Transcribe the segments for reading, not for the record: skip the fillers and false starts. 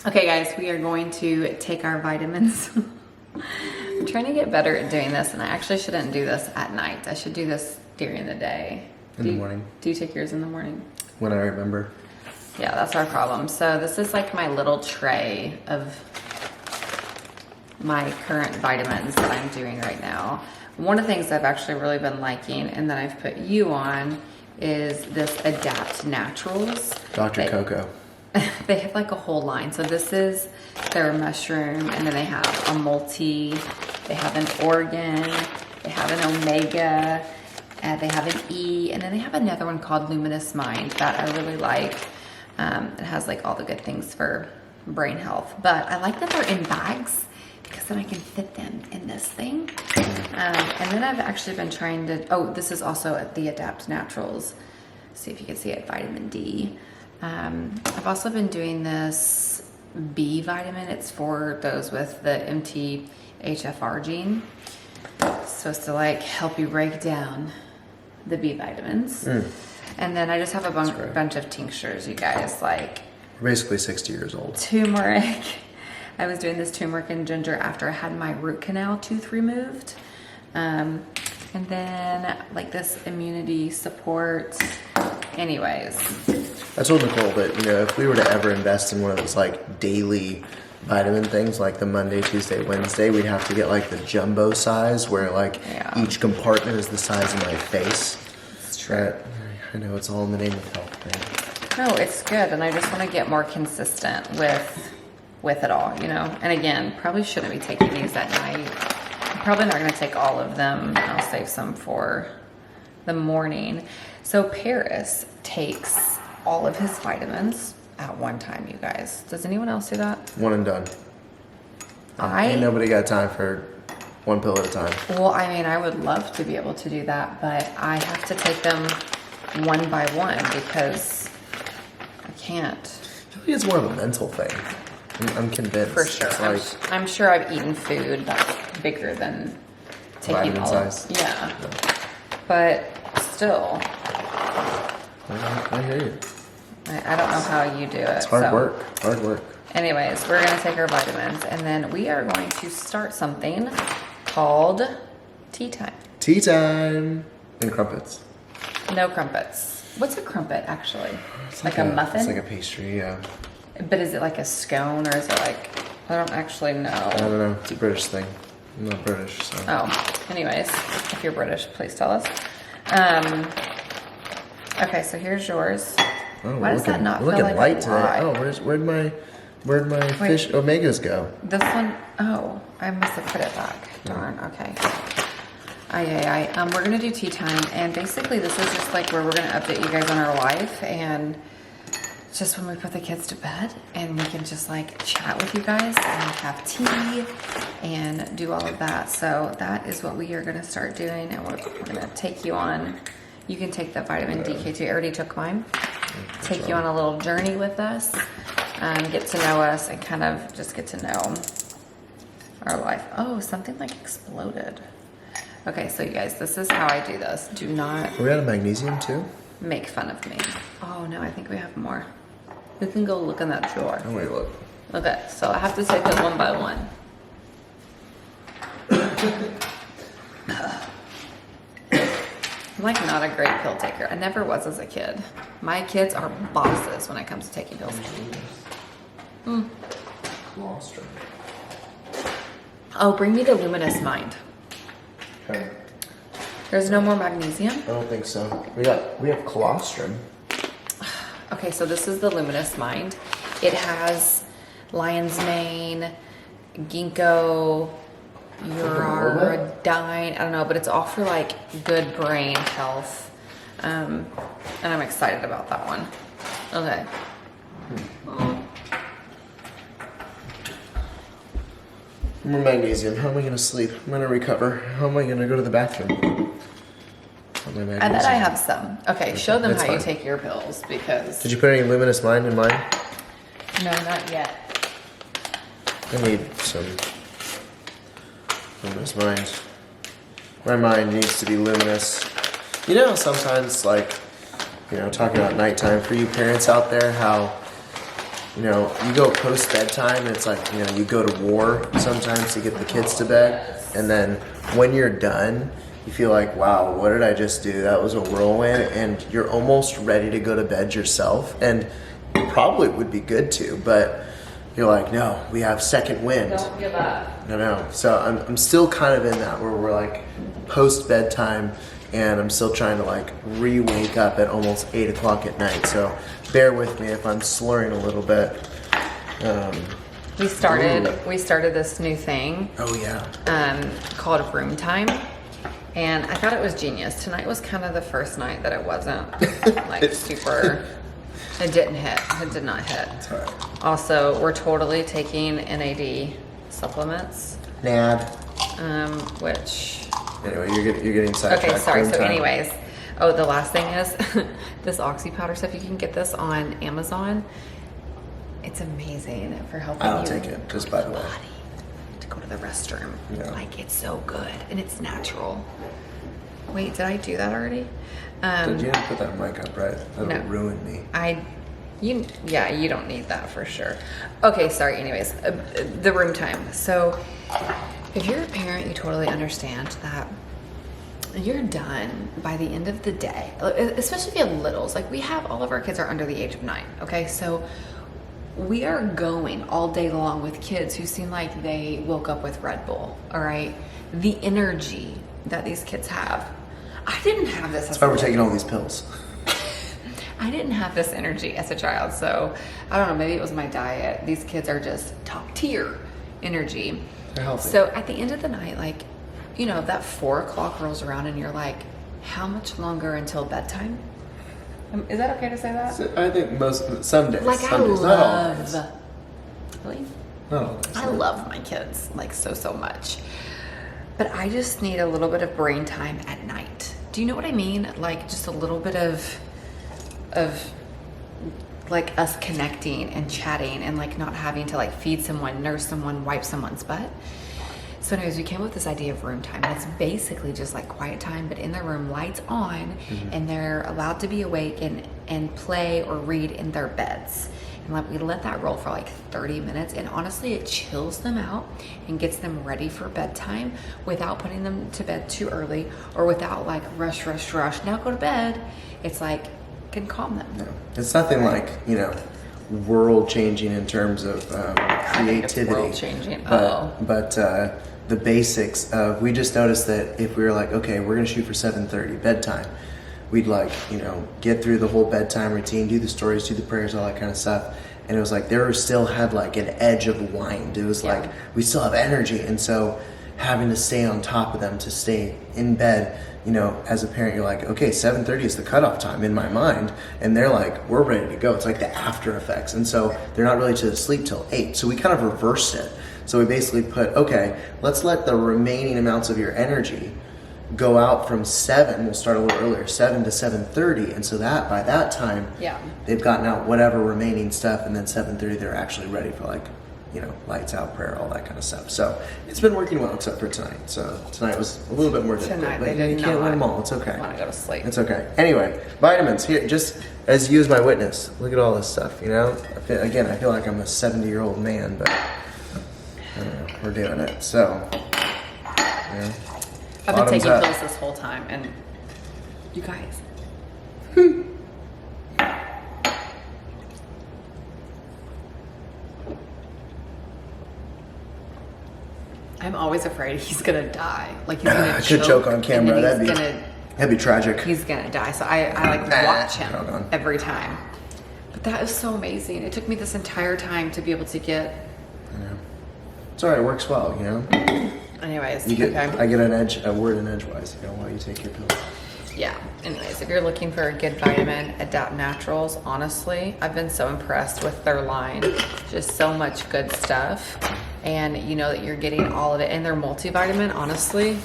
Okay guys, we are going to take our vitamins. I'm trying to get better at doing this, and I actually shouldn't do this at night. I should do this during the day. In the morning. Do you take yours in the morning? When I remember. Yeah, that's our problem. So this is like my little tray of my current vitamins that I'm doing right now. One of the things I've actually really been liking, and that I've put you on, is this Adapt Naturals. Dr. Coco. They have like a whole line. So this is their mushroom, and then they have a multi, they have an organ, they have an omega, they have an E, and then they have another one called Luminous Mind that I really like. It has like all the good things for brain health, but I like that they're in bags because then I can fit them in this thing. And then I've actually been trying to, oh, this is also at the Adapt Naturals. See if you can see it, vitamin D. I've also been doing this B vitamin. It's for those with the MTHFR gene. It's supposed to like help you break down the B vitamins. And then I just have a bunch of tinctures, you guys, like. We're basically 60 years old. Turmeric. I was doing this turmeric and ginger after I had my root canal tooth removed. And then like this immunity support. Anyways. I told Nicole that, if we were to ever invest in one of those like daily vitamin things, like the Monday, Tuesday, Wednesday, we'd have to get like the jumbo size where like each compartment is the size of my face. It's true. I know it's all in the name of health, man. No, it's good. And I just want to get more consistent with it all, And again, probably shouldn't be taking these at night. I'm probably not going to take all of them. I'll save some for the morning. So Perris takes all of his vitamins at one time, you guys. Does anyone else do that? One and done. Ain't nobody got time for one pill at a time. Well, I mean, I would love to be able to do that, but I have to take them one by one because I can't. I feel like it's more of a mental thing. I'm convinced. For sure. I'm sure I've eaten food that's bigger than taking vitamin all size. Yeah. But still. I hear you. I don't know how you do it. It's hard work. Anyways, we're going to take our vitamins, and then we are going to start something called tea time. Tea time. And crumpets. No crumpets. What's a crumpet, actually? It's like a muffin? It's like a pastry, yeah. But is it like a scone, or is it like, I don't actually know. I don't know. It's a British thing. I'm not British, so. Oh, anyways, if you're British, please tell us. Okay, so here's yours. Oh, why does that not feel like light a today? lie? Oh, where'd my fish omegas go? This one, oh, I must have put it back. Darn, okay. We're gonna do tea time, and basically this is just like where we're gonna update you guys on our life, and just when we put the kids to bed, and we can just like chat with you guys and have tea and do all of that. So that is what we are gonna start doing, and we're gonna take you on. You can take the vitamin DK2. I already took mine. Take you on a little journey with us, get to know us, and kind of just get to know our life. Oh, something like exploded. Okay, so you guys, this is how I do this. Do not... Are we out of magnesium too? Make fun of me. Oh no, I think we have more. We can go look in that drawer. Oh, wait, look. Okay, so I have to take it one by one. I'm like not a great pill taker. I never was as a kid. My kids are bosses when it comes to taking pills. Colostrum. Oh, bring me the Luminous Mind. Okay. There's no more magnesium? I don't think so. We have colostrum. Okay, so this is the Luminous Mind. It has lion's mane, ginkgo, uridine, I don't know, but it's all for like good brain health. And I'm excited about that one. Okay. More magnesium. How am I going to sleep? I'm going to recover. How am I going to go to the bathroom? I bet I have some. Okay, show them how you take your pills, because... Did you put any Luminous Mind in mine? No, not yet. I need some Luminous Mind. My mind needs to be luminous. Sometimes, like, talking about nighttime for you parents out there, how you know, you go post bedtime, it's like, you know, you go to war sometimes to get the kids to bed. And then when you're done, you feel like, wow, what did I just do? That was a whirlwind. And you're almost ready to go to bed yourself. And you probably would be good to, but you're like, no, we have second wind. Don't give up. No. So I'm still kind of in that where we're like post bedtime, and I'm still trying to like re-wake up at almost 8 o'clock at night. So bear with me if I'm slurring a little bit. We started this new thing. Oh yeah. Called Room Time. And I thought it was genius. Tonight was kind of the first night that it wasn't like super. It didn't hit. It did not hit. That's all right. Also, we're totally taking NAD supplements. NAD. Which. Anyway, you're getting sidetracked. Okay, sorry. Room So, time. anyways, the last thing is this oxy powder stuff. You can get this on Amazon. It's amazing for helping I don't you. take it, just by the way. To go to the restroom. Yeah. Like, it's so good and it's natural. Wait, did I do that already? Did you put that mic up right? That would ruin me. You don't need that for sure. Okay, sorry. Anyways, the room time. So, if you're a parent, you totally understand that you're done by the end of the day. Especially if you have littles. Like, we have all of our kids are under the age of 9. Okay, so we are going all day long with kids who seem like they woke up with Red Bull. All right, the energy that these kids have. I didn't have this. That's why we're taking all these pills. I didn't have this energy as a child, so I don't know, maybe it was my diet. These kids are just top tier energy. They're healthy. So at the end of the night, like, you know, that 4 o'clock rolls around and you're like, how much longer until bedtime? Is that okay to say that? So I think some days. Like, some days, not all days. Really? Not all days. I love my kids, like, so much. But I just need a little bit of brain time at night. Do you know what I mean? Like, just a little bit of like us connecting and chatting and like not having to like feed someone, nurse someone, wipe someone's butt. So anyways, we came up with this idea of room time. And it's basically just like quiet time, but in their room, lights on, and they're allowed to be awake and play or read in their beds. And like we let that roll for like 30 minutes, and honestly it chills them out and gets them ready for bedtime without putting them to bed too early or without like rush, now go to bed. It's like can calm them. No. It's nothing like, you know, world changing in terms of creativity. World changing. But the basics of, we just noticed that if we were like, okay, we're gonna shoot for 7:30 bedtime, we'd like, you know, get through the whole bedtime routine, do the stories, do the prayers, all that kind of stuff. And it was like, there still had like an edge of wind. It was like, we still have energy. And so having to stay on top of them to stay in bed, you know, as a parent, you're like, okay, 7:30 is the cutoff time in my mind. And they're like, we're ready to go. It's like the after effects. And so they're not really to sleep till 8. So we kind of reversed it. So we basically put, okay, let's let the remaining amounts of your energy go out from 7, we'll start a little earlier, 7 to 7:30. And so that by that time, they've gotten out whatever remaining stuff. And then 7:30, they're actually ready for like, you know, lights out, prayer, all that kind of stuff. So it's been working well, except for tonight. So tonight was a little bit more difficult. Tonight, but they you did can't win not them all. It's okay. want to go to sleep. It's okay. Anyway, vitamins here, just as you as my witness. Look at all this stuff, you know? I feel like I'm a 70-year-old man, but I don't know, we're doing it. So, you know, I've been taking up. pills this whole time, and you guys. I'm always afraid he's gonna die. Like he's gonna I could choke on camera. and then That'd be tragic. He's gonna die. So I like watch him every time. But that is so amazing. It took me this entire time to be able to get. Yeah. It's alright. It works well, you know. Anyways, I get a word in edgewise, you know, while you take your pills. Yeah. Anyways, if you're looking for a good vitamin, Adapt Naturals. Honestly, I've been so impressed with their line. Just so much good stuff. And you know that you're getting all of it. And their multivitamin, honestly,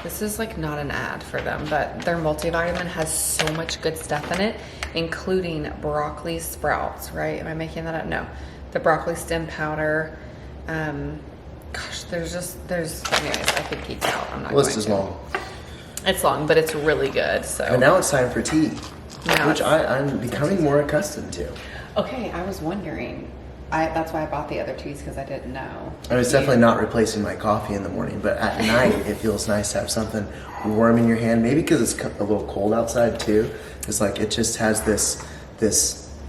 this is like not an ad for them, but their multivitamin has so much good stuff in it, including broccoli sprouts, right? Am I making that up? No. The broccoli stem powder. Gosh, anyways, I could geek out. I'm not The list going is to. long. It's long, but it's really good. So. And now it's time for tea, Now which I'm becoming more accustomed to. Okay, I was wondering, That's why I bought the other teas, because I didn't know. I was definitely not replacing my coffee in the morning, but at night it feels nice to have something warm in your hand. Maybe because it's a little cold outside too. It's like it just has this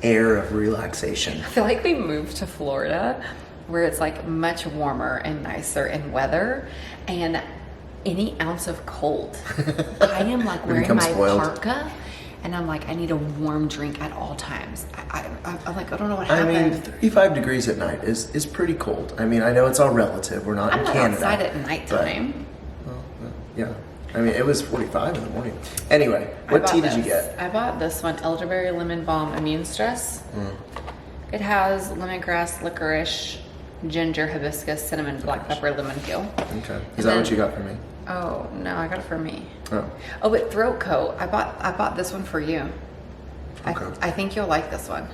air of relaxation. I feel like we moved to Florida, where it's like much warmer and nicer in weather, and any ounce of cold, I am like wearing my parka, and I'm like, I need a warm drink at all times. I'm like, I don't know what happened. I mean, 35 degrees at night is pretty cold. I mean, I know it's all relative. We're not in Canada. I'm not outside at nighttime. Well, yeah. I mean, it was 45 in the morning. Anyway, what tea did you get? I bought this one, Elderberry Lemon Balm Immune Stress. It has lemongrass, licorice, ginger, hibiscus, cinnamon, black pepper, lemon peel. Okay. Is that what you got for me? Oh, no, I got it for me. Oh. Oh, but throat coat. I bought this one for you. Okay. I think you'll like this one.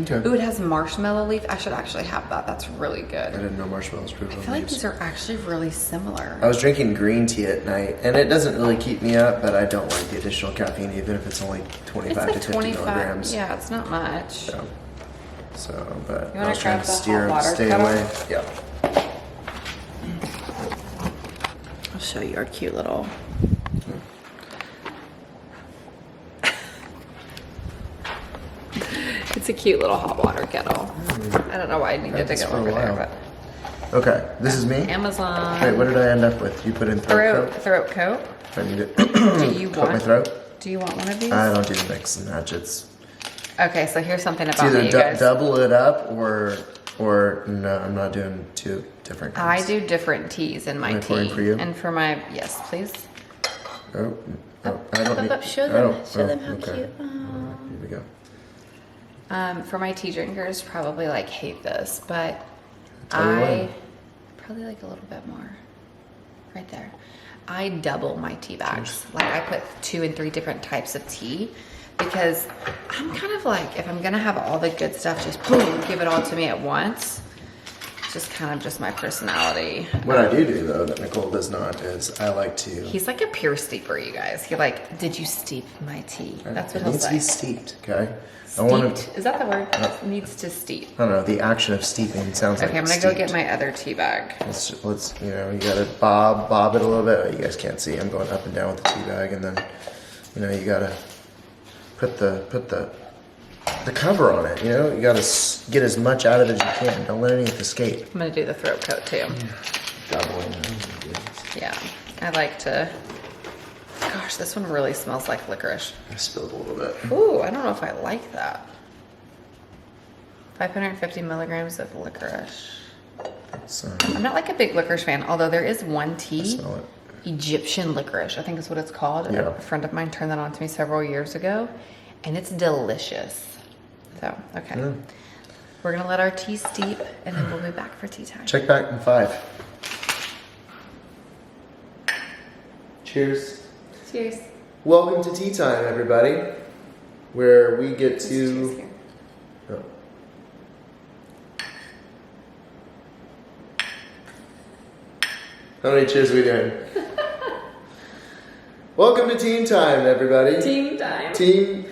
Okay. Ooh, it has marshmallow leaf. I should actually have that. That's really good. I didn't know marshmallows grew on I feel like leaves. these are actually really similar. I was drinking green tea at night, and it doesn't really keep me up, but I don't like the additional caffeine, even if it's only 25 to 50 milligrams. Yeah, it's not much. But You I wanna was trying grab to the steer hot water stay kettle? away. Yeah. I'll show you our cute little... It's a cute little hot water kettle. I don't know why I needed to go over there, but... Okay, this is me? Amazon. Wait, what did I end up with? You put in throat coat? Throat coat. I need it. Do you Coat my want... throat? Do you want one of these? I don't do the mix and match. It's Okay, so here's something it's about either me, you guys. double it up or no, I'm not doing two different I things. do different teas in my Am I pouring tea. for you? And for my... Yes, please. Oh, I don't need... Show them how okay. cute. Here we go. For my tea drinkers, probably like hate this, but Tell me I when. probably like a little bit more. Right there. I double my tea bags. Like I put 2 and 3 different types of tea, because I'm kind of like, if I'm gonna have all the good stuff, just boom, give it all to me at once. It's just kind of just my personality. What I do though that Nicole does not is I like to. He's like a pure steeper, you guys. He like, did you steep my tea? That's what it he'll needs say. to be steeped. Okay. Steeped? Is that the word? Needs to steep. I don't know. The action of steeping sounds like. Okay, I'm gonna go get my other tea bag. Let's you gotta bob it a little bit. You guys can't see. I'm going up and down with the tea bag, and then you gotta put the cover on it. You gotta get as much out of it as you can. Don't let anything escape. I'm gonna do the throat coat too. Doubling. Yeah, I like to. Gosh, this one really smells like licorice. I spilled a little bit. Ooh, I don't know if I like that. 550 milligrams of licorice. So, I'm not like a big licorice fan, although there is one I tea, smell it. Egyptian licorice, I think is what it's called. Yeah. A friend of mine turned that on to me several years ago, and it's delicious. So, okay. Yeah. We're gonna let our tea steep, and then we'll be back for tea time. Check back in 5. Cheers. Cheers. Welcome to tea time, everybody, where we get Cheers to. here. Oh. How many cheers are we doing? Welcome to Team Time, everybody. Team time. Team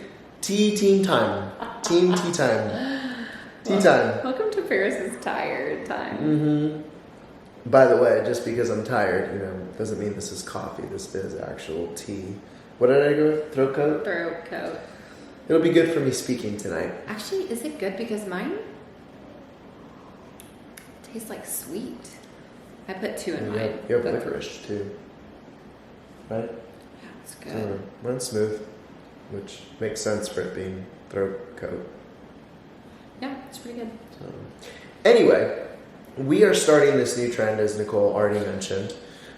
time. Team tea time. Tea time. Welcome to Perris's tired time. Mm-hmm. By the way, just because I'm tired, doesn't mean this is coffee. This is actual tea. What did I go with? Throat coat? Throat coat. It'll be good for me speaking tonight. Actually, is it good? Because mine tastes like sweet. I put 2 in mine. You have licorice too, right? Yeah, it's good. So runs smooth, which makes sense for it being throat coat. Yeah, it's pretty good. So, anyway, we are starting this new trend, as Nicole already mentioned,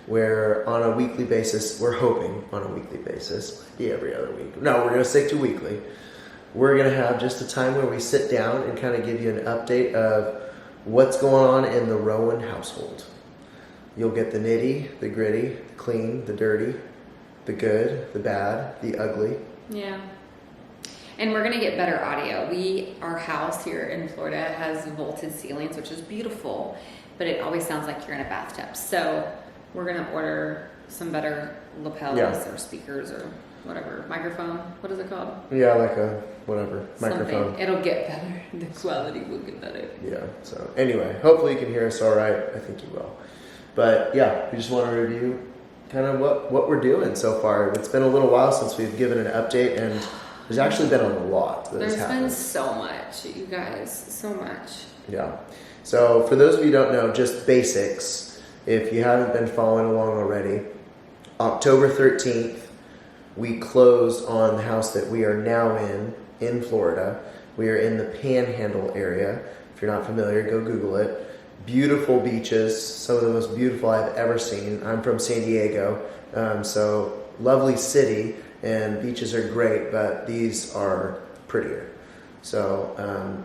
where on a weekly basis, we're hoping on a weekly basis, maybe every other week. No, we're going to stick to weekly. We're going to have just a time where we sit down and kind of give you an update of what's going on in the Rowan household. You'll get the nitty, the gritty, the clean, the dirty, the good, the bad, the ugly. Yeah. And we're going to get better audio. Our house here in Florida has vaulted ceilings, which is beautiful, but it always sounds like you're in a bathtub. So we're going to order some better lapels or speakers or whatever, microphone. What is it called? Yeah, like a whatever microphone. Something. It'll get better. The quality will get better. Yeah. So anyway, hopefully you can hear us all right. I think you will. But yeah, we just want to review kind of what we're doing so far. It's been a little while since we've given an update, and there's actually been a lot that has happened. There's been so much, you guys, so much. Yeah. So for those of you who don't know, just basics, if you haven't been following along already, October 13th, we closed on the house that we are now in Florida. We are in the Panhandle area. If you're not familiar, go Google it. Beautiful beaches, some of the most beautiful I've ever seen. I'm from San Diego, so lovely city, and beaches are great, but these are prettier. So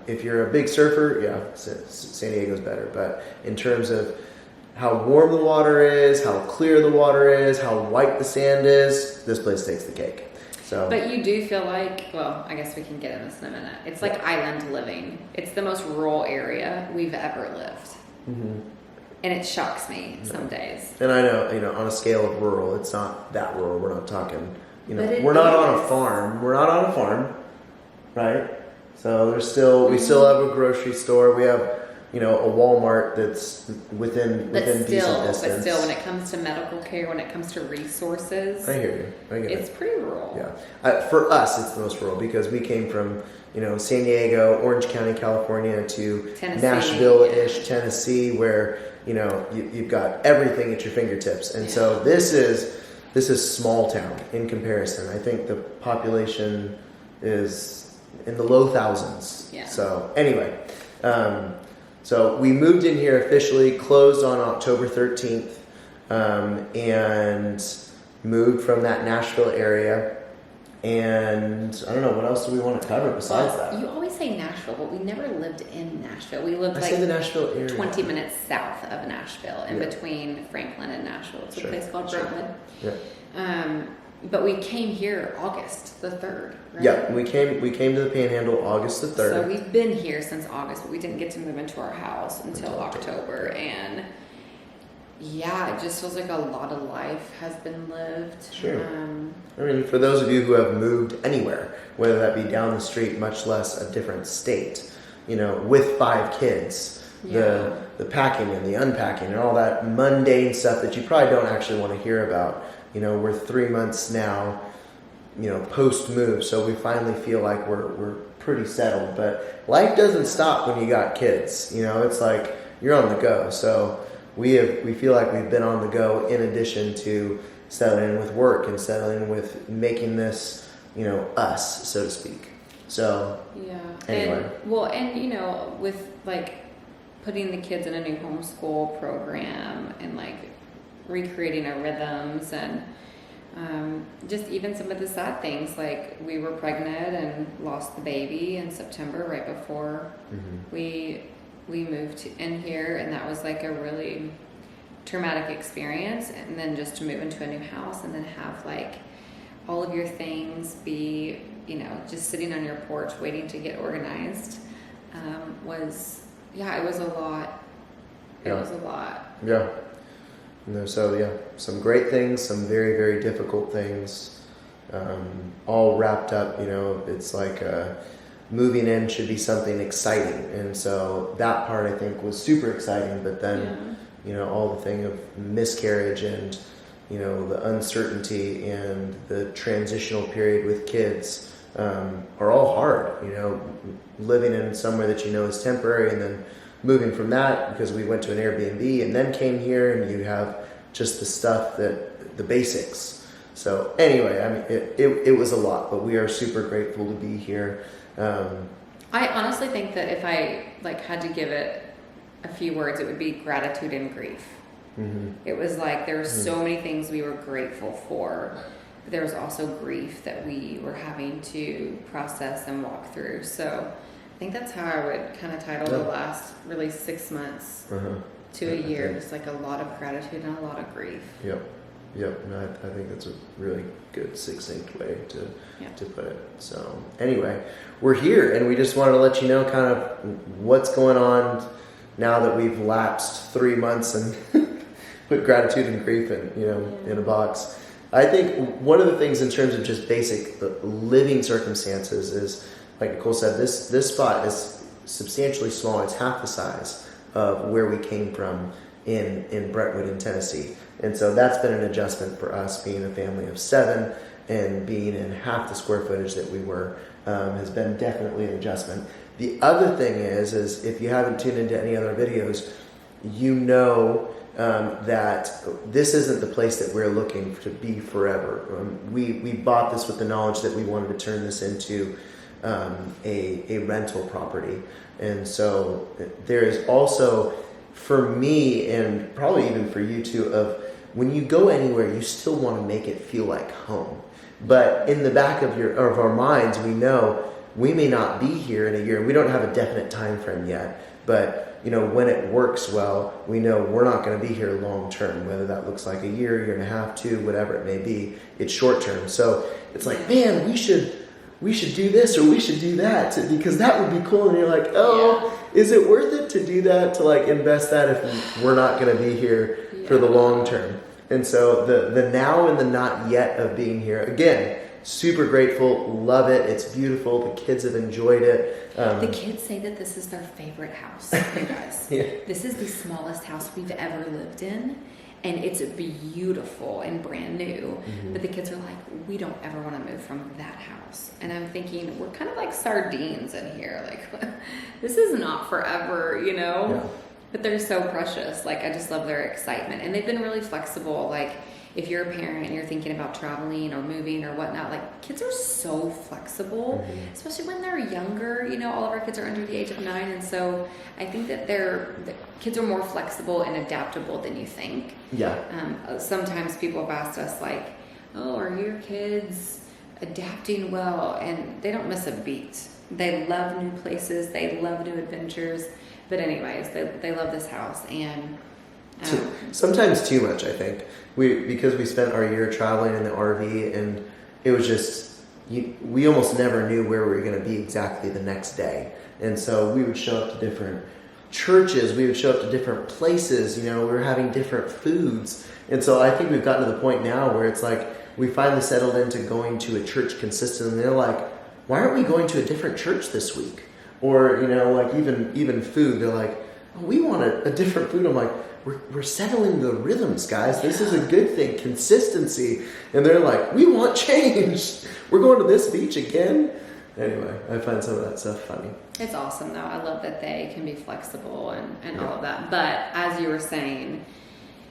if you're a big surfer, yeah, San Diego's better. But in terms of how warm the water is, how clear the water is, how white the sand is, this place takes the cake. So, but you do feel like, well, I guess we can get in this in a minute. It's like island living. It's the most rural area we've ever lived. Mm-hmm. And it shocks me some days. And I know, on a scale of rural, it's not that rural. We're not talking, we're not on a farm. We're not on a farm, right? So we still have a grocery store. We have, a Walmart that's within decent distance. But still, when it comes to medical care, when it comes to resources, I hear you. I get it's pretty rural. Yeah, for us, it's the most rural because we came from San Diego, Orange County, California, to Tennessee, Nashville-ish, Tennessee, where you've got everything at your fingertips, and so this is small town in comparison. I think the population is in the low thousands. Yeah. So anyway. So we moved in here officially, closed on October 13th, and moved from that Nashville area. And I don't know, what else do we want to cover besides that? You always say Nashville, but we never lived in Nashville. We lived the Nashville area. 20 minutes south of Nashville, in between Franklin and Nashville. It's a place called Brentwood. Yeah. But we came here August the 3rd, right? Yeah, we came to the Panhandle August the 3rd. So we've been here since August, but we didn't get to move into our house until October. And yeah, it just feels like a lot of life has been lived. Sure. For those of you who have moved anywhere, whether that be down the street, much less a different state, with 5 kids, the packing and the unpacking and all that mundane stuff that you probably don't actually want to hear about. We're 3 months now, post move, so we finally feel like we're pretty settled. But life doesn't stop when you got kids. It's like you're on the go. So we feel like we've been on the go in addition to settling in with work and settling in with making this, us, so to speak. So yeah. Anyway, and with like putting the kids in a new homeschool program and like recreating our rhythms and just even some of the sad things, like we were pregnant and lost the baby in September right before we moved in here, and that was like a really traumatic experience. And then just to move into a new house and then have like all of your things be just sitting on your porch waiting to get organized it was a lot. It was a lot. Yeah. So some great things, some very, very difficult things, all wrapped up. It's like moving in should be something exciting, and so that part I think was super exciting. But then, all the thing of miscarriage and the uncertainty and the transitional period with kids are all hard. Living in somewhere that is temporary, and then moving from that because we went to an Airbnb and then came here, and you have just the stuff the basics. So anyway, it was a lot, but we are super grateful to be here. I honestly think that if I had to give it a few words, it would be gratitude and grief. Mm-hmm. It was like there were so many things we were grateful for, but there was also grief that we were having to process and walk through. So I think that's how I would kind of title the last really 6 months to a year. Just like a lot of gratitude and a lot of grief. Yep. No, I think that's a really good succinct way to put it. So anyway, we're here, and we just wanted to let you know kind of what's going on now that we've lapsed 3 months and put gratitude and grief in a box. I think one of the things in terms of just basic living circumstances is, like Nicole said, this spot is substantially small. It's half the size of where we came from in Brentwood in Tennessee. And so that's been an adjustment for us, being a family of 7 and being in half the square footage that we were, has been definitely an adjustment. The other thing is if you haven't tuned into any other videos, you know that this isn't the place that we're looking to be forever. We bought this with the knowledge that we wanted to turn this into a rental property. And so there is also, for me, and probably even for you too, of when you go anywhere, you still want to make it feel like home. But in the back of our minds, we know we may not be here in a year. We don't have a definite time frame yet, but when it works well, we know we're not going to be here long term, whether that looks like a year and a half, 2, whatever it may be. It's short term. So it's like, man, we should do this or we should do that because that would be cool. And you're like, is it worth it to do that, to like invest that if we're not going to be here for the long term? And so the now and the not yet of being here, again, super grateful, love it. It's beautiful. The kids have enjoyed it. The kids say that this is their favorite house, you guys. Yeah. This is the smallest house we've ever lived in. And it's beautiful and brand new. Mm-hmm. But the kids are like, we don't ever want to move from that house. And I'm thinking, we're kind of like sardines in here. Like, this is not forever, Yeah. But they're so precious. Like, I just love their excitement. And they've been really flexible. Like, if you're a parent and you're thinking about traveling or moving or whatnot, like, kids are so flexible, mm-hmm. especially when they're younger. All of our kids are under the age of 9. And so I think that the kids are more flexible and adaptable than you think. Yeah. Sometimes people have asked us, like, oh, are your kids adapting well? And they don't miss a beat. They love new places. They love new adventures. But anyways, they love this house. And sometimes too much, I think. Because we spent our year traveling in the RV, and it was just, we almost never knew where we were going to be exactly the next day. And so we would show up to different churches, we would show up to different places, we were having different foods. And so I think we've gotten to the point now where it's like, we finally settled into going to a church consistently, and they're like, why aren't we going to a different church this week? Or, like even food, they're like, oh, we want a different food. I'm like, we're settling the rhythms, guys. This is a good thing, consistency. And they're like, we want change. We're going to this beach again. Anyway, I find some of that stuff funny. It's awesome, though. I love that they can be flexible and all of that. But as you were saying,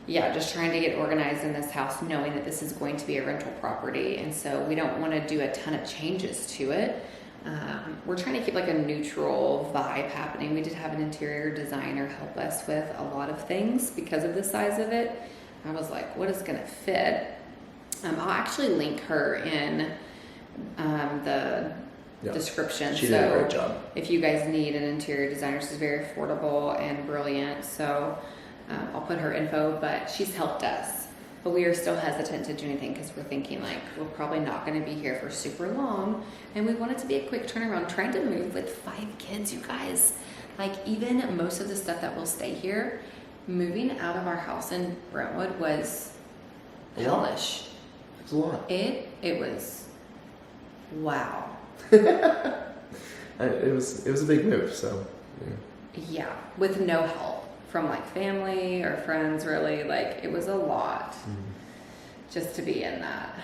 just trying to get organized in this house, knowing that this is going to be a rental property. And so we don't want to do a ton of changes to it. We're trying to keep like a neutral vibe happening. We did have an interior designer help us with a lot of things because of the size of it. I was like, what is going to fit? I'll actually link her in the description. She did a great job. If you guys need an interior designer, she's very affordable and brilliant. So I'll put her info, but she's helped us. But we are still hesitant to do anything because we're thinking like we're probably not going to be here for super long. And we want it to be a quick turnaround. Trying to move with 5 kids, you guys. Like even most of the stuff that will stay here, moving out of our house in Brentwood was hellish. It's a lot. It was, wow. It was a big move, so. Yeah, with no help from like family or friends, really. Like it was a lot just to be in that.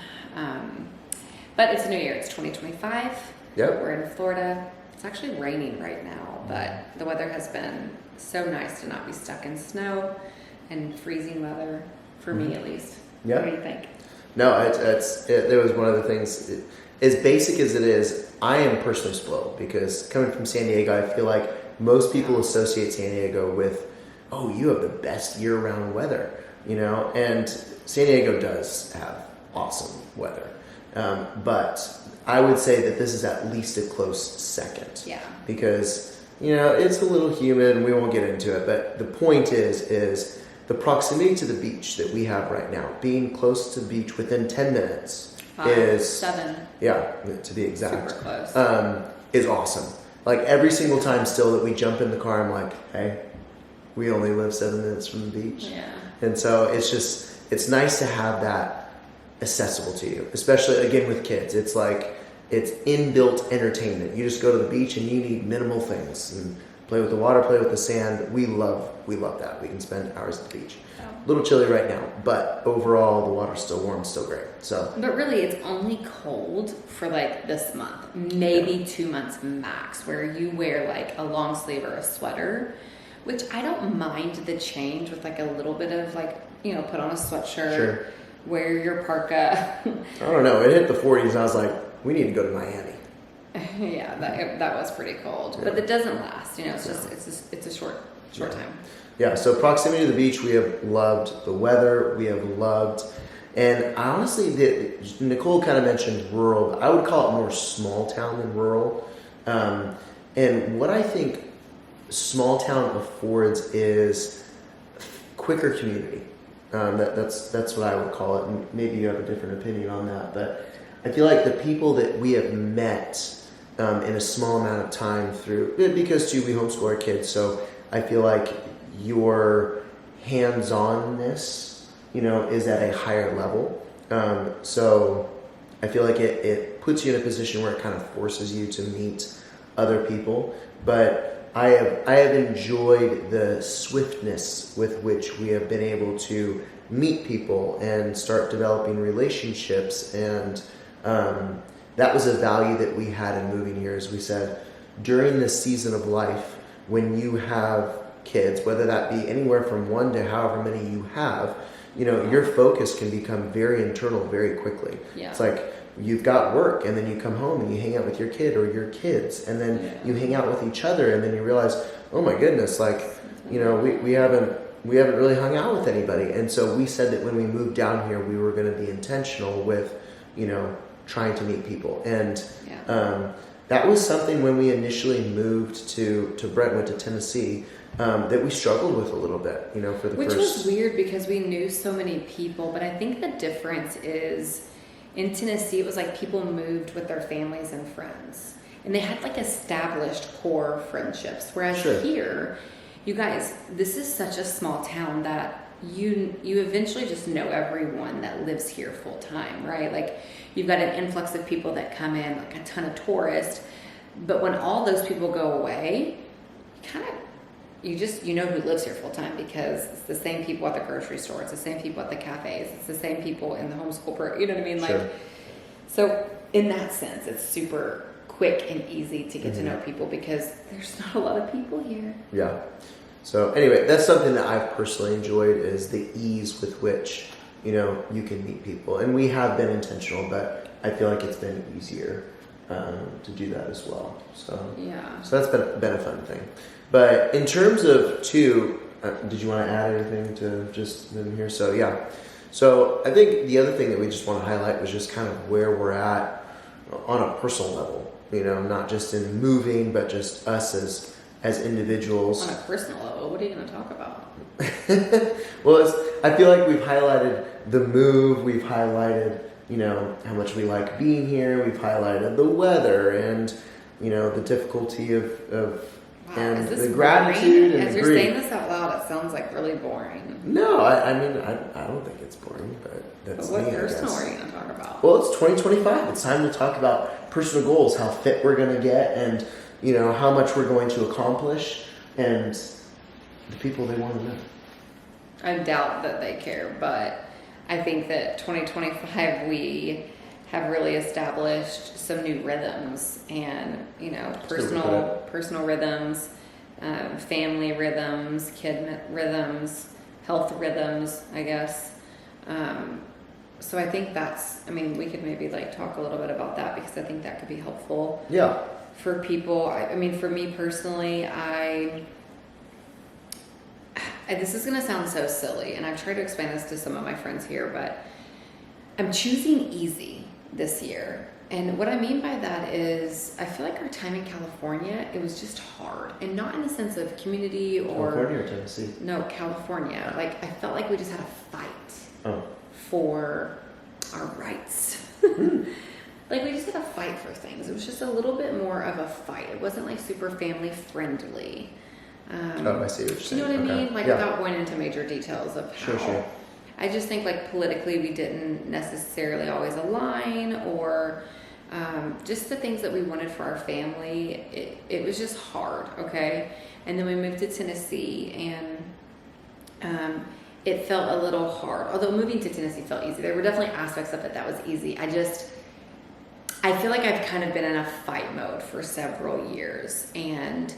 But it's a new year. It's 2025. Yep. We're in Florida. It's actually raining right now, but the weather has been so nice to not be stuck in snow and freezing weather, for me at least. Yep. What do you think? No, there was one of the things, as basic as it is, I am personally spoiled because coming from San Diego, I feel like most people associate San Diego with, oh, you have the best year-round weather, and San Diego does have awesome weather. But I would say that this is at least a close second. Yeah. Because, it's a little humid and we won't get into it, but the point is the proximity to the beach that we have right now, being close to the beach within 10 minutes 7. Yeah, to be exact. Super close. Is awesome. Like every single time still that we jump in the car, I'm like, hey, we only live 7 minutes from the beach. Yeah. And so it's nice to have that accessible to you, especially again with kids. It's like it's inbuilt entertainment. You just go to the beach and you need minimal things and play with the water, play with the sand. We love that. We can spend hours at the beach. A little chilly right now, but overall the water's still warm, still great. So, but really, it's only cold for like this month, maybe 2 months max, where you wear like a long sleeve or a sweater, which I don't mind the change with like a little bit of like, you know, put on a sweatshirt, sure. Wear your parka. I don't know. It hit the 40s, and I was like, we need to go to Miami. Yeah, that was pretty cold, but it doesn't last. You know, it's just it's a short time. Yeah. So proximity to the beach, we have loved the weather. We have loved, and I honestly did. Nicole kind of mentioned rural. But I would call it more small town than rural. And what I think small town affords is quicker community. That's what I would call it. And maybe you have a different opinion on that, but I feel like the people that we have met in a small amount of time through, because too we homeschool our kids, so I feel like your hands-onness, you know, is at a higher level. So I feel like it puts you in a position where it kind of forces you to meet other people. But I have enjoyed the swiftness with which we have been able to meet people and start developing relationships, and that was a value that we had in moving here. As we said, during this season of life, when you have kids, whether that be anywhere from 1 to however many you have, you know, your focus can become very internal very quickly. Yeah. It's like you've got work, and then you come home and you hang out with your kid or your kids, and then you hang out with each other, and then you realize, oh my goodness, like, you know, we haven't really hung out with anybody. And so we said that when we moved down here, we were going to be intentional with, you know, trying to meet people. And that was something when we initially moved to Brentwood, to Tennessee, that we struggled with a little bit, you know, for the Which first... Which was weird because we knew so many people, but I think the difference is in Tennessee, it was like people moved with their families and friends, and they had like established core friendships. Whereas here, you guys, this is such a small town that you eventually just know everyone that lives here full time, right? Like you've got an influx of people that come in, like a ton of tourists, but when all those people go away, you know who lives here full time, because it's the same people at the grocery store, it's the same people at the cafes, it's the same people in the homeschool program, you know what I mean? Like, so in that sense, it's super quick and easy to get to know people because there's not a lot of people here. Yeah. So anyway, that's something that I've personally enjoyed, is the ease with which, you know, you can meet people. And we have been intentional, but I feel like it's been easier to do that as well. So that's been a fun thing. But in terms of did you want to add anything to just in here? So I think the other thing that we just want to highlight was just kind of where we're at on a personal level, you know, not just in moving, but just us as individuals. On a personal level, what are you going to talk about? Well, I feel like we've highlighted the move, we've highlighted, you know, how much we like being here, we've highlighted the weather and, you know, the difficulty of and the gratitude and as you're saying this out loud, it sounds like really boring. No, I mean I don't think it's boring, but that's what me, personal are you going to talk about? Well, it's 2025. It's time to talk about personal goals, how fit we're going to get, and you know how much we're going to accomplish, and the people they want to know. I doubt that they care, but I think that 2025 we have really established some new rhythms, and you know, personal rhythms, family rhythms, kid rhythms, health rhythms, I guess. So I think we could maybe like talk a little bit about that, because I think that could be helpful. Yeah. For people, I mean, for me personally, this is going to sound so silly, and I've tried to explain this to some of my friends here, but I'm choosing easy this year. And what I mean by that is I feel like our time in California, it was just hard, and not in the sense of community or... California or Tennessee? No, California. Like, I felt like we just had a fight for our rights. Like, we just had a fight for things. It was just a little bit more of a fight. It wasn't like super family friendly. I see what you're saying. You know what I mean? Like, without going into major details of how. Sure. I just think like politically we didn't necessarily always align, or just the things that we wanted for our family. It was just hard, okay? And then we moved to Tennessee, and it felt a little hard. Although moving to Tennessee felt easy. There were definitely aspects of it that was easy. I feel like I've kind of been in a fight mode for several years, and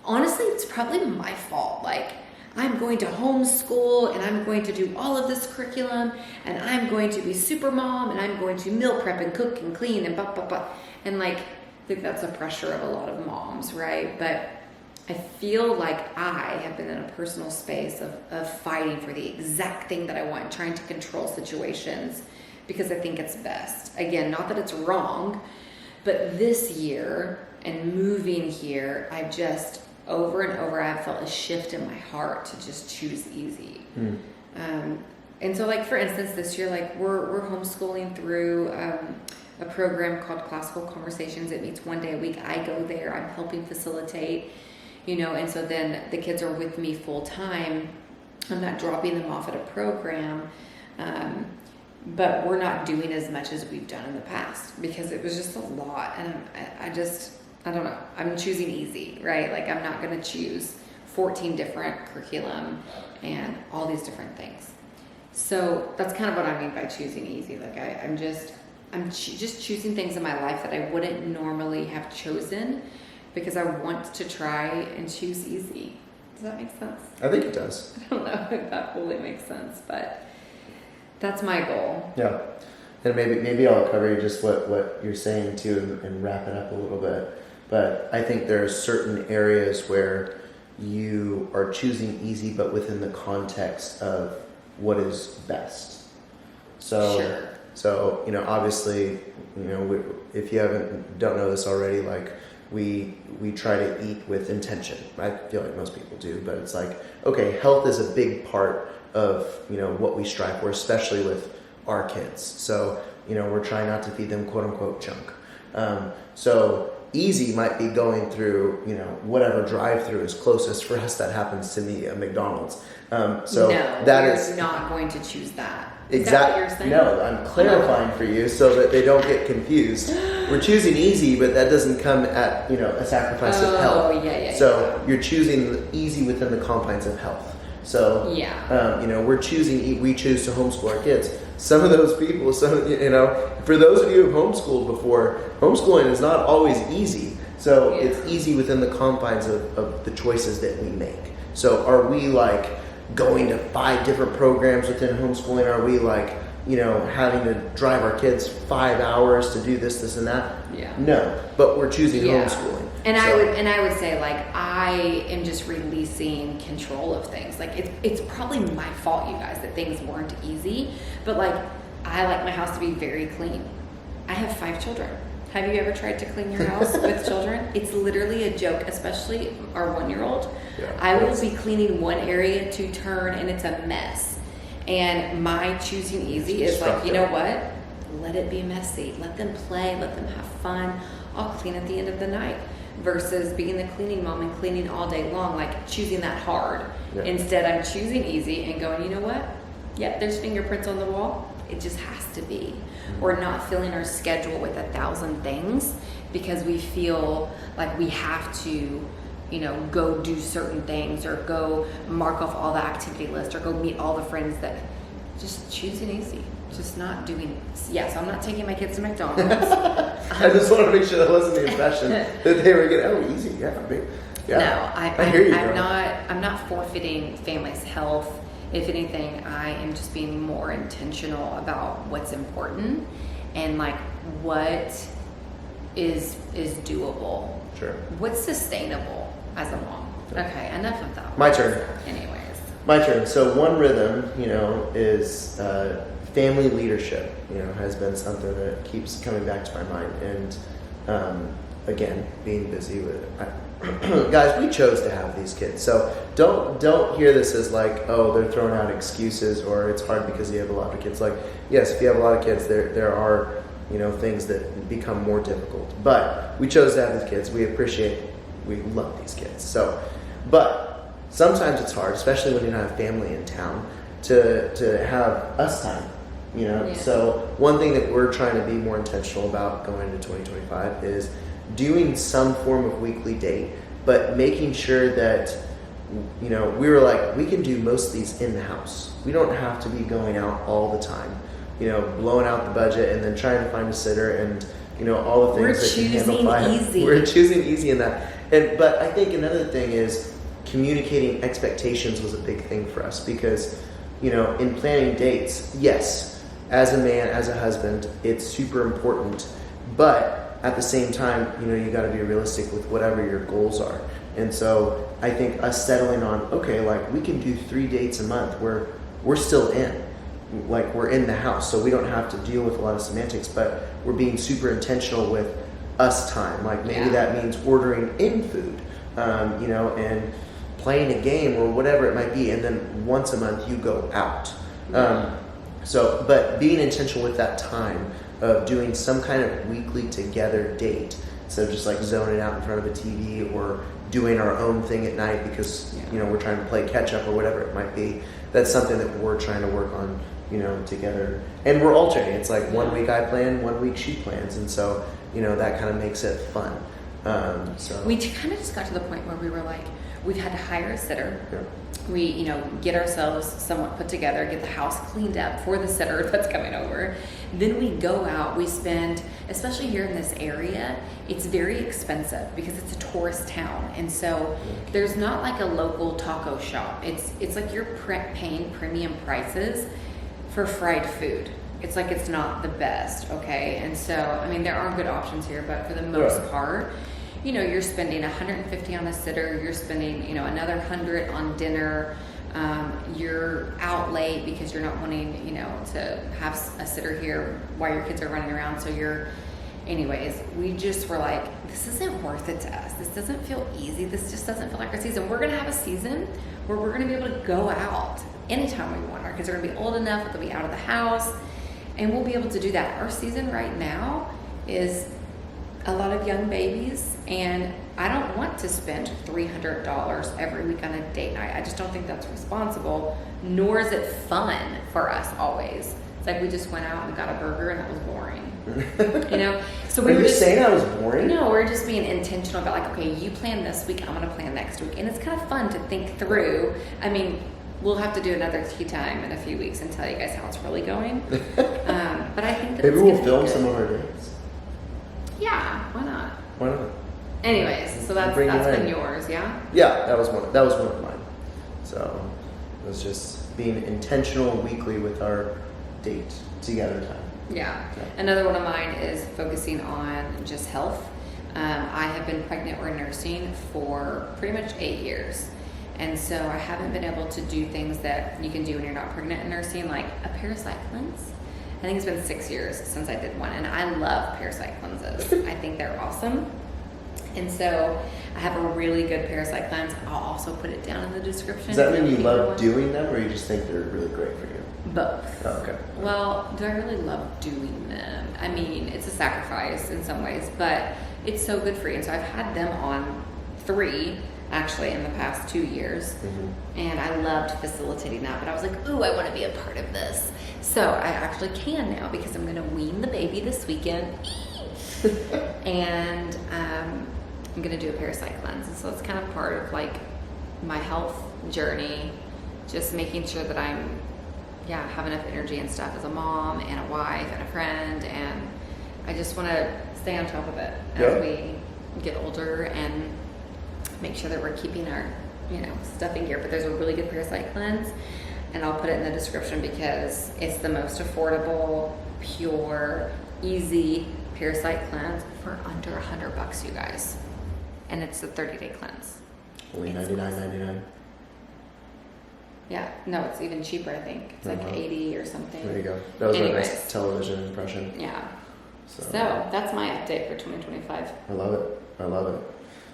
honestly, it's probably my fault. Like, I'm going to homeschool, and I'm going to do all of this curriculum, and I'm going to be super mom, and I'm going to meal prep and cook and clean and blah, blah, blah. And like, I think that's a pressure of a lot of moms, right? But I feel like I have been in a personal space of fighting for the exact thing that I want, trying to control situations because I think it's best. Again, not that it's wrong, but this year and moving here, I've just over and over, I've felt a shift in my heart to just choose easy. And so like, for instance, this year, like we're homeschooling through a program called Classical Conversations. It meets 1 day a week. I go there, I'm helping facilitate, and so then the kids are with me full time. I'm not dropping them off at a program. But we're not doing as much as we've done in the past because it was just a lot. And I don't know. I'm choosing easy, right? Like, I'm not going to choose 14 different curriculum and all these different things. So that's kind of what I mean by choosing easy. Like, I'm just choosing things in my life that I wouldn't normally have chosen because I want to try and choose easy. Does that make sense? I think it does. I don't know if that fully makes sense, but that's my goal. Yeah. And maybe I'll cover just what you're saying too and wrap it up a little bit. But I think there are certain areas where you are choosing easy, but within the context of what is best. So, sure. So, obviously, if you don't know this already, like we try to eat with intention. I feel like most people do, but it's like, okay, health is a big part of, what we strive for, especially with our kids. So, we're trying not to feed them quote unquote junk. So easy might be going through, whatever drive-through is closest for us. That happens to me at McDonald's. So no, that is not going to choose that. Exactly. Is that what you're saying? No, I'm clarifying for you so that they don't get confused. We're choosing easy, but that doesn't come at, a sacrifice of health. Oh, yeah. So you're choosing easy within the confines of health. So, we choose to homeschool our kids. Some of those people, for those of you who've homeschooled before, homeschooling is not always easy. So it's easy within the confines of the choices that we make. So are we like going to 5 different programs within homeschooling? Are we like, having to drive our kids 5 hours to do this and that? Yeah. No, but we're choosing homeschooling. And I would say, like, I am just releasing control of things. Like, it's probably my fault, you guys, that things weren't easy. But like, I like my house to be very clean. I have 5 children. Have you ever tried to clean your house with children? It's literally a joke, especially our 1-year-old. Yeah, I will be cleaning one area to turn, and it's a mess. And my choosing easy is like, you know what? Let it be messy. Let them play. Let them have fun. I'll clean at the end of the night. Versus being the cleaning mom and cleaning all day long, like choosing that hard. Yeah. Instead, I'm choosing easy and going, you know what? Yep, there's fingerprints on the wall. It just has to be. We're not filling our schedule with 1,000 things because we feel like we have to, go do certain things or go mark off all the activity list or go meet all the friends that just choosing easy. Just not doing, so I'm not taking my kids to McDonald's. I just want to make sure that wasn't the impression that they were getting, easy. No, I hear you, I'm not forfeiting families' health. If anything, I am just being more intentional about what's important and like what is doable. Sure. What's sustainable as a mom. Okay, enough of that. My turn. Anyways. My turn. So one rhythm, is family leadership, has been something that keeps coming back to my mind. And again, being busy with it. Guys, we chose to have these kids. So don't hear this as like, oh, they're throwing out excuses or it's hard because you have a lot of kids. Like, yes, if you have a lot of kids, there are, things that become more difficult. But we chose to have these kids. We love these kids. So, but sometimes it's hard, especially when you don't have family in town. to have us time, you know? Yeah. So one thing that we're trying to be more intentional about going into 2025 is doing some form of weekly date, but making sure that, you know, we were like, we can do most of these in the house. We don't have to be going out all the time, you know, blowing out the budget and then trying to find a sitter and, you know, all the things that can handle easy. We're choosing easy in that. But I think another thing is communicating expectations was a big thing for us because, you know, in planning dates, yes, as a man, as a husband, it's super important, but at the same time, you know, you got to be realistic with whatever your goals are. And so I think us settling on, okay, like we can do 3 dates a month where we're still in, like we're in the house, so we don't have to deal with a lot of semantics, but we're being super intentional with us time. Like maybe that means ordering in food, you know, and playing a game or whatever it might be, and then once a month you go out. But being intentional with that time of doing some kind of weekly together date instead of just like zoning out in front of the TV or doing our own thing at night because you know we're trying to play catch up or whatever it might be. That's something that we're trying to work on, you know, together. And we're alternating. It's like 1 week I plan, 1 week she plans, and so you know that kind of makes it fun. So we kind of just got to the point where we were like, we've had to hire a sitter. Yeah. We, you know, get ourselves somewhat put together, get the house cleaned up for the sitter that's coming over. Then we go out, we spend, especially here in this area, it's very expensive because it's a tourist town. And so there's not like a local taco shop. It's like you're paying premium prices for fried food. It's like it's not the best, okay? And so, I mean, there are good options here, but for the most part, you know, you're spending $150 on a sitter, you're spending, you know, another $100 on dinner, you're out late because you're not wanting, you know, to have a sitter here while your kids are running around. So anyways, we just were like, this isn't worth it to us. This doesn't feel easy. This just doesn't feel like our season. We're going to have a season where we're going to be able to go out anytime we want. Our kids are going to be old enough, they'll be out of the house, and we'll be able to do that. Our season right now is a lot of young babies, and I don't want to spend $300 every week on a date night. I just don't think that's responsible, nor is it fun for us always. It's like we just went out and got a burger and that was boring. You know? So we were just saying I was boring? No, we're just being intentional about like, okay, you plan this week, I'm gonna plan next week. And it's kind of fun to think through. I mean, we'll have to do another tea time in a few weeks and tell you guys how it's really going. But I think that maybe we'll film some of our dates. Yeah, why not? Why not? Anyways, so that's been yours, yeah? Yeah, that was one of mine. So it was just being intentional weekly with our date together time. Yeah. Another one of mine is focusing on just health. I have been pregnant or nursing for pretty much 8 years. And so I haven't been able to do things that you can do when you're not pregnant and nursing, like a parasite cleanse. I think it's been 6 years since I did one, and I love parasite cleanses. I think they're awesome. And so I have a really good parasite cleanse. I'll also put it down in the description. Does that mean you love doing them, or you just think they're really great for you? Both. Oh, okay. Well, do I really love doing them? I mean, it's a sacrifice in some ways, but it's so good for you. And so I've had them on 3 actually in the past 2 years, and I loved facilitating that, but I was like, ooh, I want to be a part of this. So I actually can now because I'm going to wean the baby this weekend and I'm going to do a parasite cleanse. And so it's kind of part of like my health journey, just making sure that I'm have enough energy and stuff as a mom and a wife and a friend, and I just want to stay on top of it as we get older and make sure that we're keeping our, you know, stuff in gear. But there's a really good parasite cleanse, and I'll put it in the description because it's the most affordable, pure, easy parasite cleanse for under $100, you guys. And it's a 30-day cleanse. Only $99.99. Yeah, no, it's even cheaper, I think. It's like 80 or something. There you go. That was my nice television impression. Yeah. So that's my update for 2025. I love it. I'm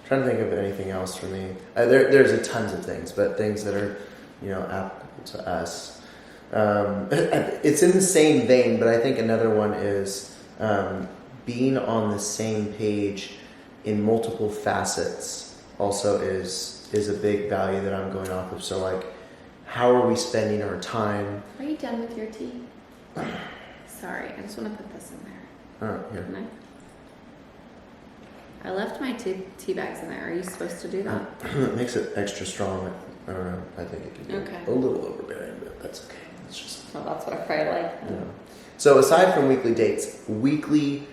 trying to think of anything else for me. There's a tons of things, but things that are, you know, applicable to us. It's in the same vein, but I think another one is being on the same page in multiple facets also is a big value that I'm going off of. So like how are we spending our time? Are you done with your tea? Sorry, I just want to put this in there. Here. Can I left my tea bags in there. Are you supposed to do that? It makes it extra strong. I don't know. I think it can be Okay. a little overbearing, but that's okay. It's just. Well, that's what I probably like. Yeah. So aside from weekly dates, weekly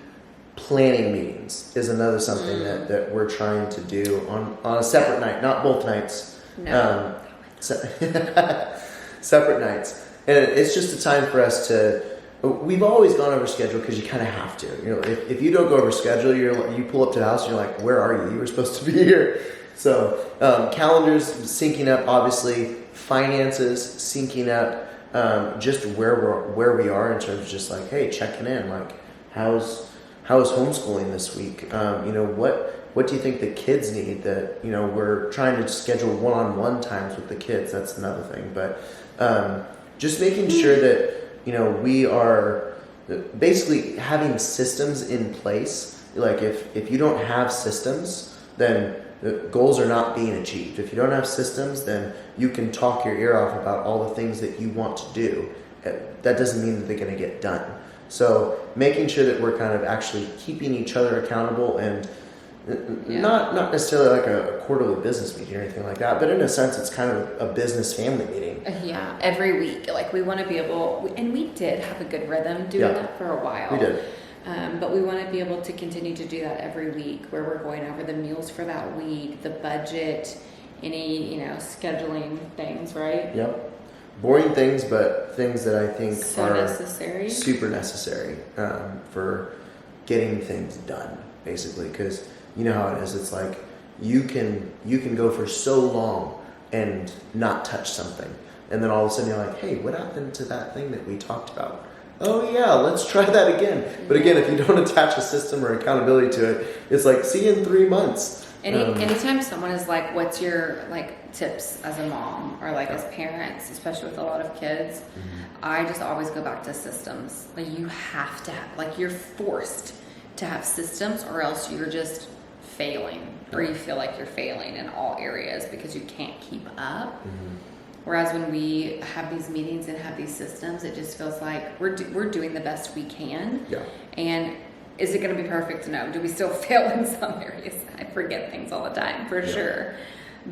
planning meetings is another something that we're trying to do on a separate night, not both nights. No. Separate nights. And it's just a time for us to. We've always gone over schedule because you kind of have to. You know, if you don't go over schedule, you pull up to the house and you're like, where are you? You were supposed to be here. So calendars syncing up, obviously. Finances syncing up. Just where we are in terms of just like, hey, checking in. Like, how's homeschooling this week? You know, what do you think the kids need? That, you know, we're trying to schedule one-on-one times with the kids. That's another thing. But just making sure that, you know, we are basically having systems in place. Like if you don't have systems, then the goals are not being achieved. If you don't have systems, then you can talk your ear off about all the things that you want to do. That doesn't mean that they're going to get done. So making sure that we're kind of actually keeping each other accountable and not necessarily like a quarterly business meeting or anything like that, but in a sense, it's kind of a business family meeting. Yeah, every week. Like we want to be able, and we did have a good rhythm doing that for a while. We did. But we want to be able to continue to do that every week, where we're going over the meals for that week, the budget, any, you know, scheduling things, right? Yep. Boring things, but things that I think are necessary. Super necessary for getting things done, basically. Because you know how it is. It's like you can go for so long and not touch something, and then all of a sudden you're like, hey, what happened to that thing that we talked about? Oh yeah, let's try that again. But again, if you don't attach a system or accountability to it, it's like, see you in 3 months. Anytime someone is like, what's your like tips as a mom or like as parents, especially with a lot of kids, I just always go back to systems. Like you have to have, like you're forced to have systems or else you're just failing or you feel like you're failing in all areas because you can't keep up. Whereas when we have these meetings and have these systems, it just feels like we're doing the best we can. Yeah. And is it going to be perfect? No. Do we still fail in some areas? I forget things all the time, for sure.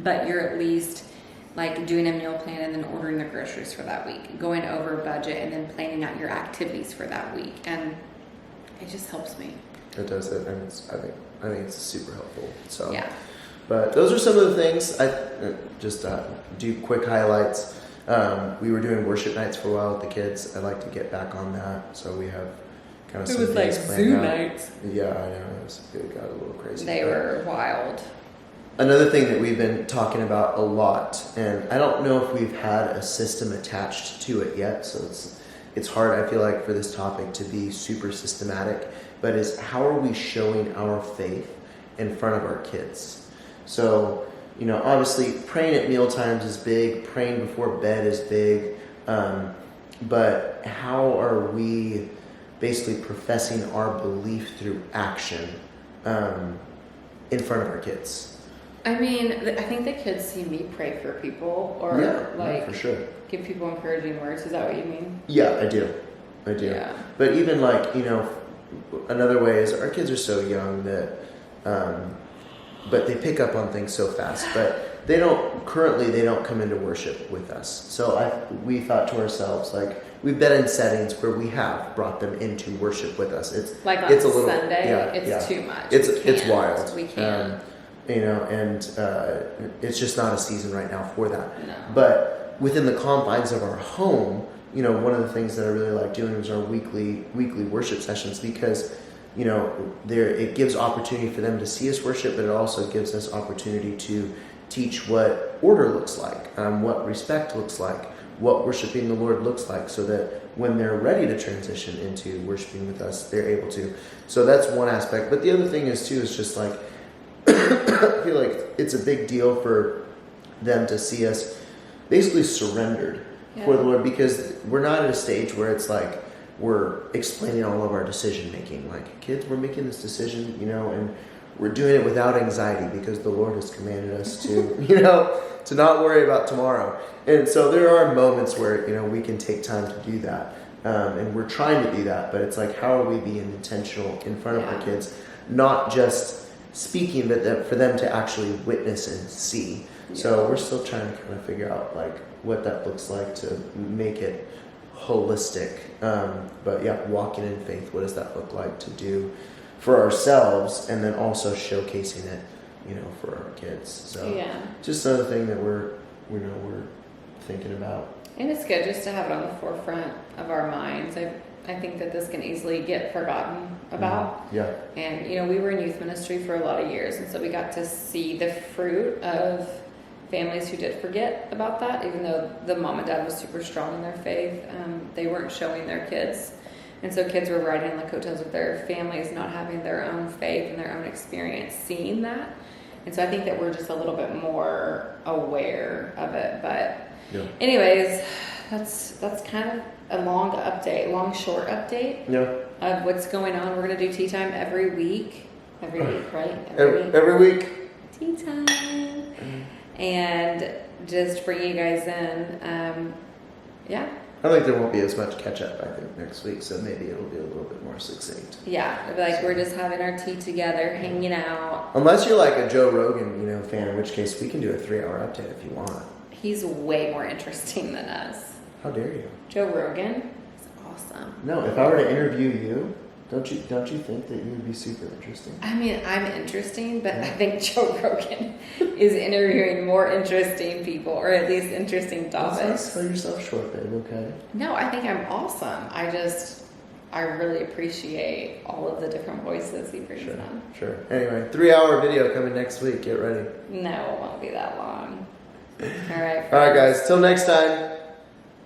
But you're at least like doing a meal plan and then ordering the groceries for that week, going over budget and then planning out your activities for that week. And it just helps me. It does it, and I think it's super helpful. So yeah. But those are some of the things. I just do quick highlights. We were doing worship nights for a while with the kids. I'd like to get back on that. So we have kind of some things planned out. It was like Zoom nights. Yeah, I know. It got a little crazy. They were wild. Another thing that we've been talking about a lot, and I don't know if we've had a system attached to it yet, so it's hard, I feel like, for this topic to be super systematic, but is how are we showing our faith in front of our kids? So, you know, obviously praying at meal times is big, praying before bed is big, but how are we basically professing our belief through action in front of our kids? I mean, I think the kids see me pray for people or for sure. Give people encouraging words. Is that what you mean? Yeah, I do. Yeah. But even like, you know, another way is our kids are so young that, but they pick up on things so fast. But they don't come into worship with us. So we thought to ourselves, like, we've been in settings where we have brought them into worship with us. It's like on Sunday, it's too much. It's wild. We can't. You know, and it's just not a season right now for that. No. But within the confines of our home, you know, one of the things that I really like doing is our weekly worship sessions, because, you know, it gives opportunity for them to see us worship, but it also gives us opportunity to teach what order looks like, what respect looks like, what worshiping the Lord looks like, so that when they're ready to transition into worshiping with us, they're able to. So that's one aspect. But the other thing is just like, I feel like it's a big deal for them to see us basically surrendered for the Lord, because we're not at a stage where it's like we're explaining all of our decision making. Like, kids, we're making this decision, you know, and we're doing it without anxiety because the Lord has commanded us to, you know, to not worry about tomorrow. And so there are moments where, you know, we can take time to do that. And we're trying to do that, but it's like, how are we being intentional in front of our kids? Not just speaking, but for them to actually witness and see. So we're still trying to kind of figure out like what that looks like to make it holistic. But yeah, walking in faith, what does that look like to do for ourselves, and then also showcasing it, you know, for our kids. So just another thing that we're thinking about. And it's good just to have it on the forefront of our minds. I think that this can easily get forgotten about. Yeah. And, you know, we were in youth ministry for a lot of years, and so we got to see the fruit of families who did forget about that, even though the mom and dad was super strong in their faith. They weren't showing their kids. And so kids were riding on the coattails of their families, not having their own faith and their own experience, seeing that. And so I think that we're just a little bit more aware of it. But anyways, that's kind of a long, short update of what's going on. We're going to do tea time every week. Every week, right? Every week. Tea time. And just bring you guys in. I think there won't be as much catch up, I think, next week, so maybe it'll be a little bit more succinct. Yeah, like we're just having our tea together, hanging out. Unless you're like a Joe Rogan, you know, fan, in which case we can do a 3-hour update if you want. He's way more interesting than us. How dare you? Joe Rogan is awesome. No, if I were to interview you, don't you think that you would be super interesting? I mean, I'm interesting, but I think Joe Rogan is interviewing more interesting people, or at least interesting topics. Don't sell yourself short, babe, okay? No, I think I'm awesome. I really appreciate all of the different voices he brings on. Sure. Anyway, 3-hour video coming next week. Get ready. No, it won't be that long. All right. All right, guys. Till next time.